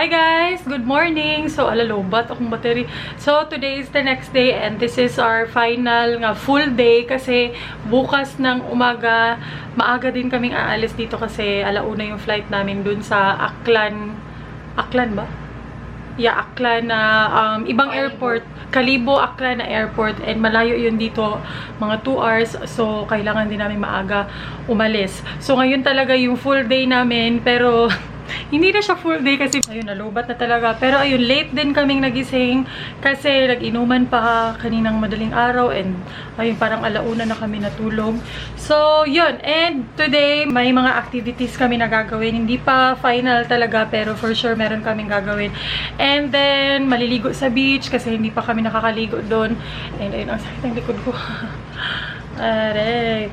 Hi guys! Good morning! So, alalobat akong battery. So, today is the next day and this is our final nga full day kasi bukas ng umaga, maaga din kaming aalis dito kasi alauna yung flight namin dun sa Aklan. Aklan ba? Yeah, Aklan na ibang airport. Kalibo, Aklan na airport and malayo yun dito, mga 2 hours. So, kailangan din namin maaga umalis. So, ngayon talaga yung full day namin pero hindi na siya full day kasi ayun, nalubat na talaga. Pero ayun, late din kaming nagising kasi nag-inuman pa kaninang madaling araw and ayun, parang alauna na kami natulog. So, yun. And today, may mga activities kami na gagawin. Hindi pa final talaga pero for sure meron kaming gagawin. And then, maliligo sa beach kasi hindi pa kami nakakaligo doon. And ayun, ang sakit ng likod ko. Aray.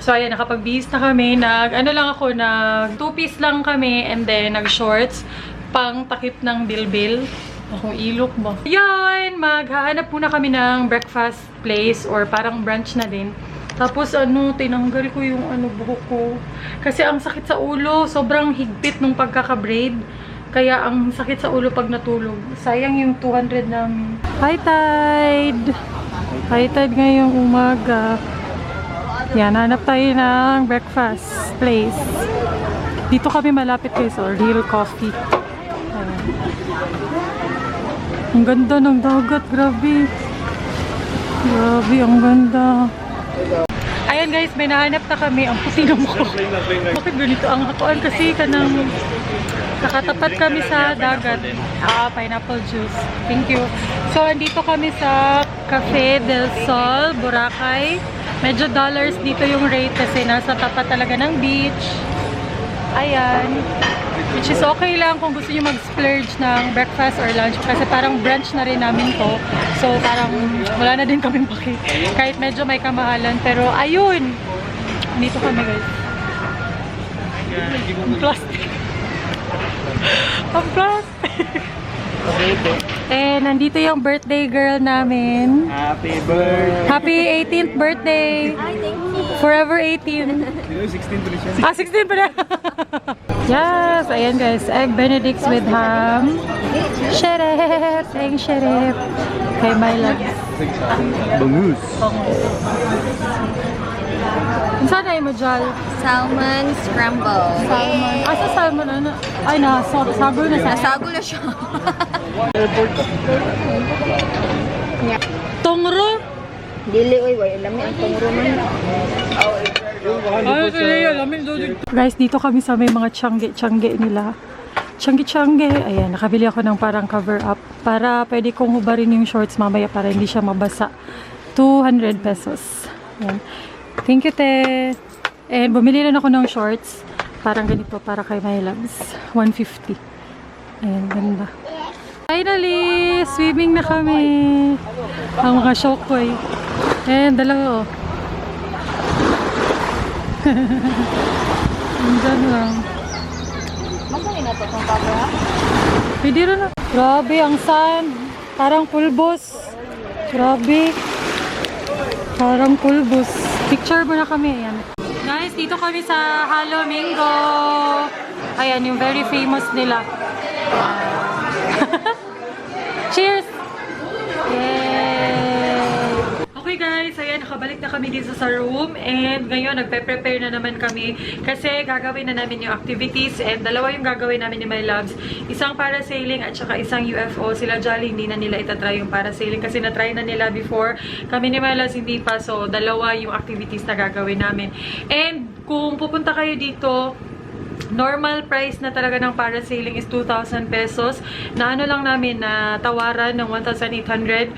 So, ayan, nakapag-bihis na kami. Ano lang ako, nag 2-piece lang kami and then nag-shorts pang takip ng bilbil. Akong ilok ba? Yan! Maghahanap muna kami ng breakfast place or parang brunch na din. Tapos, tinanggal ko yung buhok ko. Kasi ang sakit sa ulo, sobrang higpit nung pagkaka-braid. Kaya ang sakit sa ulo pag natulog. Sayang yung 200 namin. Hi, Tide! Hi, Tide ngayong umaga. Yan, hanap tayo ng breakfast place. Dito kami malapit guys, or Real Coffee. Ayan. Ang ganda ng dagat, grabe. Grabe, ang ganda. Ayan guys, may nahanap na kami. Ang puti ng mukha. Bakit ganito ang hakuan kasi kanang nakatapat kami sa dagat. Pineapple juice. Thank you. So, andito kami sa Cafe del Sol, Boracay. Medyo dollars dito yung rate kasi nasa tapat talaga ng beach. Ayan. Which is okay lang kung gusto nyo mag-splurge ng breakfast or lunch kasi parang brunch na rin namin to. So parang wala na din kaming paki. Kahit medyo may kamahalan. Pero ayun! Dito kami guys. Ang plastic. Ang plastic. Eh, nandito yung birthday girl namin. Happy birthday! Happy 18th birthday! Ay, thank you. Forever 18. 16 pa rin siya. 16 pa na. Yes! Ayan guys, egg benedicts with ham. Sheriff! Egg sheriff. Kay my loves. Bangus! Saan ay mo, Jal? Salmon scramble. Salmon. Asa salmon? Ano? Ay, sagol na sa. Nasago na siya. Tongro? Dili, oy, wala alam ang tungro man. Ay, guys, dito kami sa may mga tiyangge nila. Tiyangge. Ayan, nakabili ako ng parang cover up para pwede kong hubarin yung shorts mamaya para hindi siya mabasa. 200 pesos. Ayan. Thank you, te. And bumili rin ako ng shorts. Parang ganito, para kay my loves. 150. Ayan, ganda. Finally, swimming na kami. Ang mga shokoy. Ayan, dalawa oh. Andyan lang. Masali na to kung pabra? Pwede rin na. Grabe, ang sand. Parang pulbos. Grabe. Parang pulbos. Picture mo na kami. Ayan. Guys, dito kami sa Halomingo. Ayan, yung very famous nila. Cheers! Yay! Okay guys, ayan, nakabalik na kami dito sa room and ngayon nagpe-prepare na naman kami kasi gagawin na namin yung activities and dalawa yung gagawin namin ni my loves. Isang parasailing at saka isang UFO. Sila Jolly, hindi na nila itatry yung parasailing kasi na-try na nila before. Kami ni my loves hindi pa, so dalawa yung activities na gagawin namin. And kung pupunta kayo dito, normal price na talaga ng parasailing is 2,000 pesos. Na ano lang namin, na tawaran ng 1,800.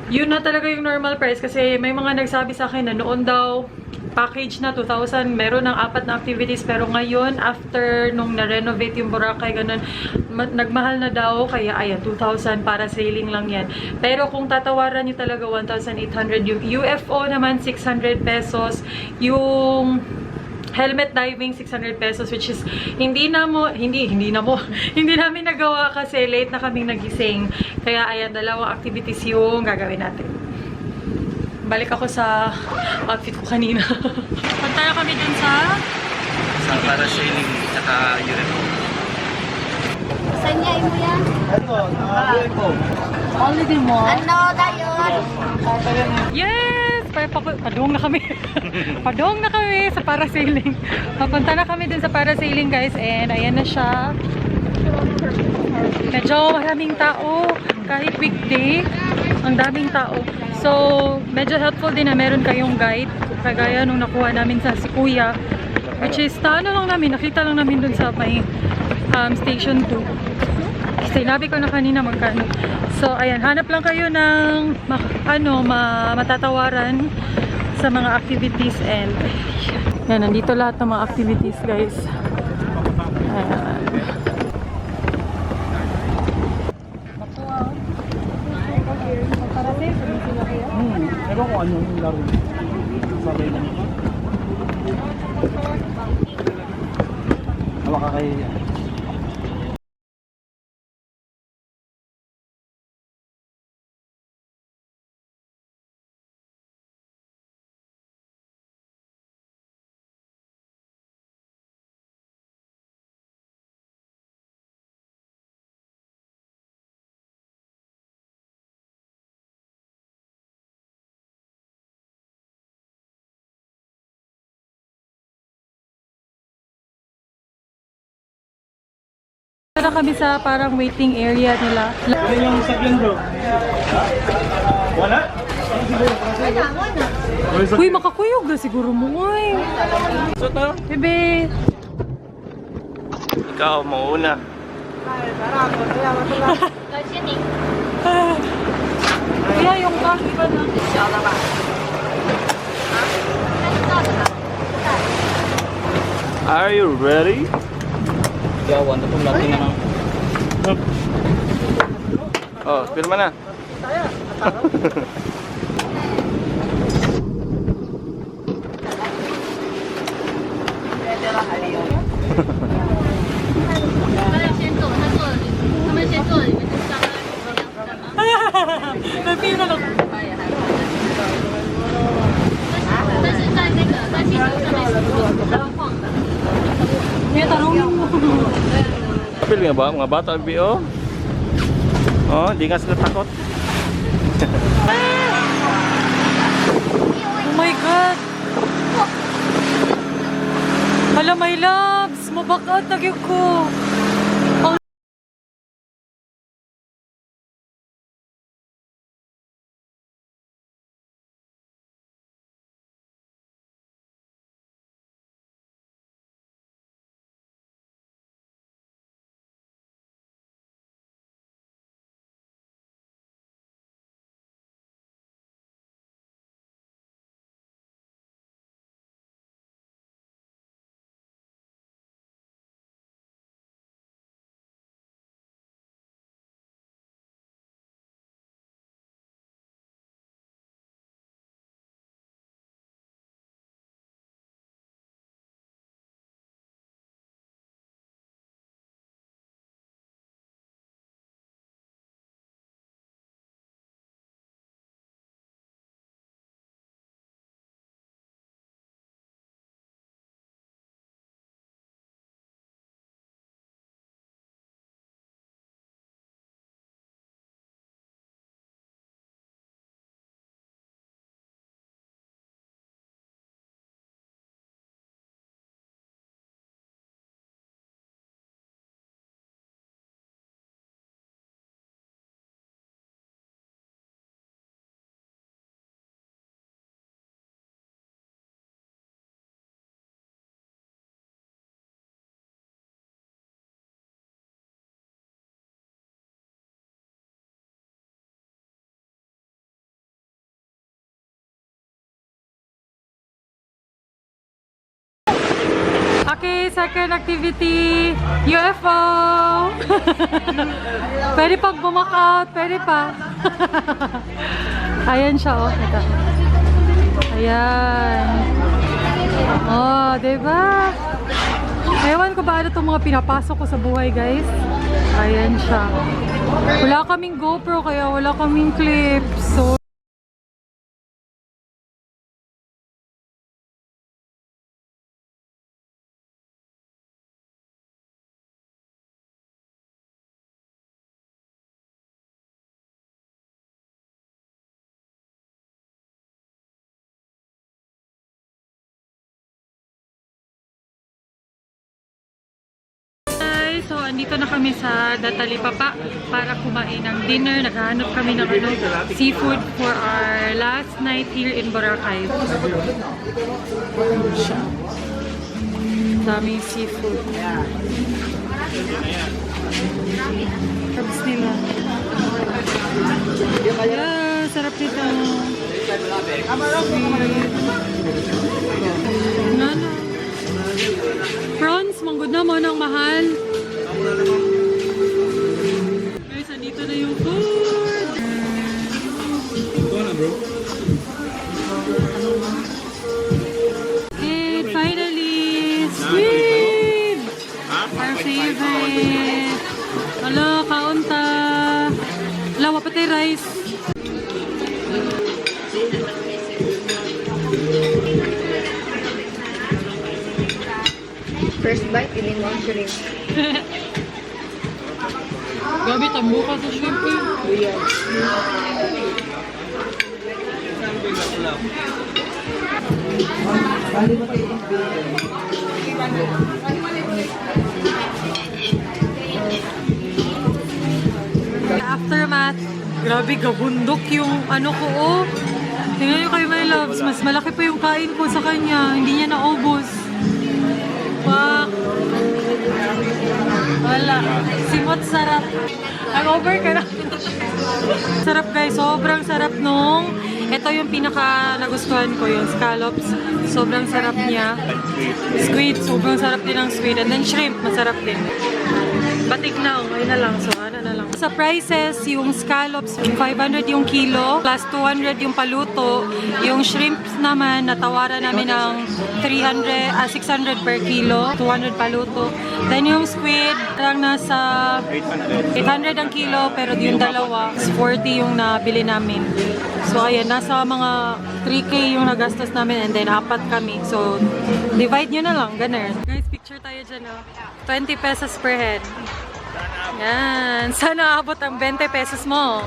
Yun na talaga yung normal price kasi may mga nagsabi sa akin na noon daw package na 2,000, meron ng 4 na activities pero ngayon after nung na-renovate yung Boracay ganun, nagmahal na daw kaya ayan 2,000 para sailing lang yan. Pero kung tatawaran nyo talaga 1,800, yung UFO naman 600 pesos, yung helmet diving 600 pesos which is hindi namin nagawa kasi late na kaming nagising. Kaya ayan, dalawang activities yung gagawin natin. Balik ako sa outfit ko kanina. Punta na kami dun sa Sa parasailing at UFO. Sanya mo yan? Holiday mo. Ano, dayon? Yes! Padung na kami. Padung na kami sa parasailing. Papunta na kami dun sa parasailing guys. And ayan na siya. Medyo maraming tao. Kahit weekday, ang daming tao. So, medyo helpful din na meron kayong guide. Kagaya nung nakuha namin sa si Kuya. Which is, nakita lang namin dun sa may station 2. Sinabi ko na kanina magkano. So, ayan, hanap lang kayo ng matatawaran sa mga activities and yan, nandito lahat ng mga activities guys. Ayan. Ewan ko ano yung laro. Sabay lang. Hawa ka kayo yan. Na kami sa parang waiting area nila. Ano yung sakyan bro? Wala? Uy, makakuyog na siguro mo. Uy. So to? Bebe. Ikaw, mauna. Kaya yung bag, iba na. Are you ready? Yawan, itong laki na lang. Oh, pirma na. Nagpino lang. May tanong yung Kapil nga ba? Mga bata ang BO? Oh, di nga sila takot. oh my God! Hala, my loves! Mabakat na gyud ko! Ang Okay, second activity, UFO! Pwede pag bumakaut, pwede pa. Ayan siya, oh. Ito. Ayan. Oh, diba? Ewan ko ba ano itong mga pinapasok ko sa buhay, guys. Ayan siya. Wala kaming GoPro, kaya wala kaming clips. So, nandito na kami sa Datalipapa para kumain ng dinner. Naghahanap kami ng seafood for our last night here in Boracay. Daming seafood. Crabs nila. Yeah, sarap nito. Nana. Prawns, manggod na mo ng mahal. Guys, andito na yung food. And finally, squid! Our favorite. Hello, kaunta. Wala, wapatay rice. First bite, hindi mo ang shrimp. Gabi, tambo ka sa shrimp eh. Aftermath, grabe gabundok yung ano ko oh. Tingnan nyo kayo my loves, mas malaki pa yung kain ko sa kanya, hindi niya naubos. Fuck. Wala. Simot sarap. Hangover ka na. Sarap guys, sobrang sarap nung ito yung pinaka nagustuhan ko, yung scallops. Sobrang sarap niya. Squid, sobrang sarap din ng squid. And then shrimp, masarap din. Batik na, ngayon na lang. So, ano na lang. Sa prices, yung scallops, 500 yung kilo, plus 200 yung paluto. Yung shrimps naman, natawaran namin ng 600 per kilo, 200 paluto. Then yung squid, lang nasa 800 ang kilo, pero yung dalawa, 40 yung nabili namin. So, ayan, nasa mga 3K yung nagastos namin and then 4 kami. So, divide nyo na lang, ganun. Guys, picture tayo dyan, oh. 20 pesos per head. Yan. Sana abot ang 20 pesos mo.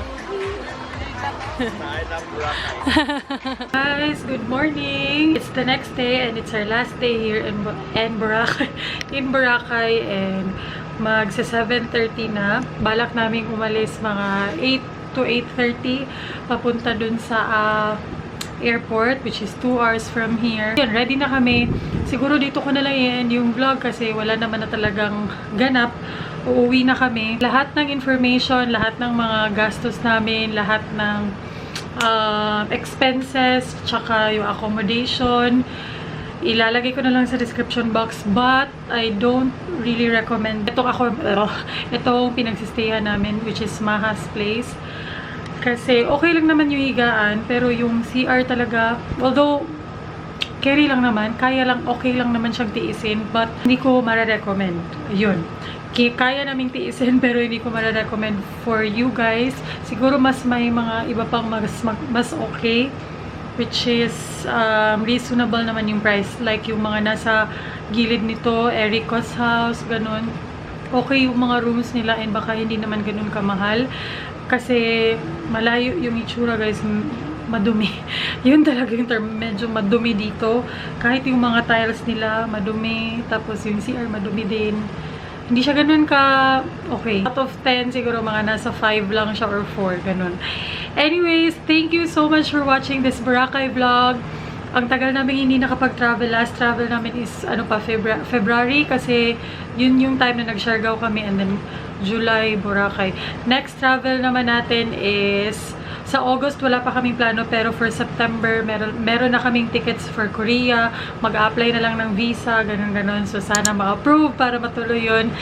Guys, good morning. It's the next day and it's our last day here in Boracay. In Boracay and magsa 7:30 na. Balak namin umalis mga 8 to 8:30 papunta dun sa airport, which is 2 hours from here. Yun, ready na kami. Siguro dito ko na lang i-end yung vlog kasi wala naman na talagang ganap. Uuwi na kami. Lahat ng information, lahat ng mga gastos namin, lahat ng expenses, tsaka yung accommodation, ilalagay ko na lang sa description box. But I don't really recommend itong pinagsistayan namin, which is Maha's Place. Kasi okay lang naman yung higaan, pero yung CR talaga, although carry lang naman, kaya lang, okay lang naman siyang tiisin, but hindi ko mara-recommend. Yun. Kaya naming tiisin, pero hindi ko mara-recommend for you guys. Siguro mas may mga iba pang mas okay, which is reasonable naman yung price. Like yung mga nasa gilid nito, Erico's house, ganun. Okay yung mga rooms nila and baka hindi naman ganun kamahal. Kasi malayo yung itsura guys, madumi. Yun talaga yung term, medyo madumi dito. Kahit yung mga tiles nila, madumi. Tapos yung CR, madumi din. Hindi siya ganun ka okay. Out of 10, siguro mga nasa 5 lang siya or 4, ganun. Anyways, thank you so much for watching this Boracay vlog. Ang tagal namin hindi nakapag-travel. Last travel namin is February kasi yun yung time na nag-Siargao kami and then July, Boracay. Next travel naman natin is sa August, wala pa kaming plano, pero for September, meron na kaming tickets for Korea. Mag-apply na lang ng visa, ganun-ganun. So, sana ma-approve para matuloy yun.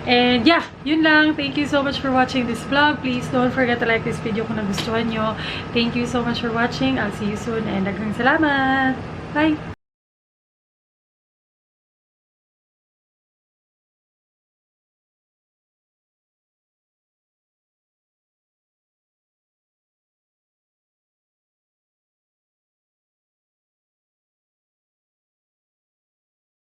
And yeah, yun lang. Thank you so much for watching this vlog. Please don't forget to like this video kung nagustuhan nyo. Thank you so much for watching. I'll see you soon and daghang salamat. Bye!